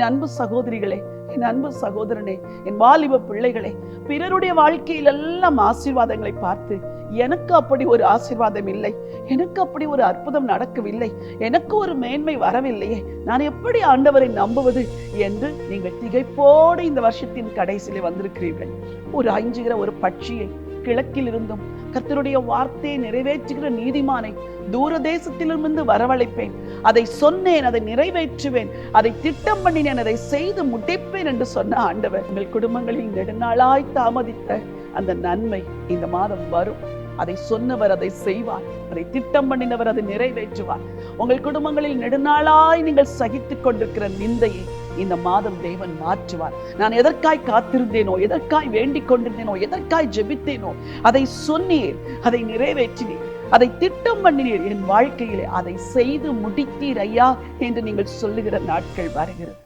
என் அன்பு சகோதரிகளே, என் அன்பு சகோதரனே, என் வாலிப பிள்ளைகளே, பிறருடைய வாழ்க்கையில் எல்லாம் ஆசீர்வாதங்களை பார்த்து எனக்கு அப்படி ஒரு ஆசீர்வாதம் இல்லை, எனக்கு அப்படி ஒரு அற்புதம் நடக்கவில்லை, எனக்கு ஒரு மேன்மை வரவில்லையே, நான் எப்படி ஆண்டவரை நம்புவது என்று நீங்கள் திகைப்போடு இந்த வருஷத்தின் கடைசியிலே வந்திருக்கிறீர்கள். ஒரு அஞ்சுகிற ஒரு பட்சியை கிழக்கில் இருந்தும் கர்த்தருடைய வார்த்தையை நிறைவேற்றுகிற நீதிமானை தூர தேசத்திலிருந்து வரவழைப்பேன், அதை சொன்னேன், அதை நிறைவேற்றுவேன், அதை திட்டம் பண்ணினேன், அதை செய்து முடிப்பேன் என்று சொன்ன ஆண்டவர் உங்கள் குடும்பங்களில் நெடுநாளாய் தாமதித்த அந்த நன்மை இந்த மாதம் வரும். அதை சொன்னவர் அதை செய்வார், அதை திட்டம் பண்ணினவர் அதை நிறைவேற்றுவார். உங்கள் குடும்பங்களில் நெடுநாளாய் நீங்கள் சகித்துக் கொண்டிருக்கிற நிந்தையை இந்த மாதம் தேவன் மாற்றுவார். நான் எதற்காய் காத்திருந்தேனோ, எதற்காய் வேண்டிக் கொண்டிருந்தேனோ, எதற்காய் ஜெபித்தேனோ, அதை சொன்னீர், அதை நிறைவேற்றினீர், அதை திட்டம் பண்ணினீர், என் வாழ்க்கையிலே அதை செய்து முடித்தீர் ஐயா என்று நீங்கள் சொல்லுகிற நாட்கள் வருகிறது.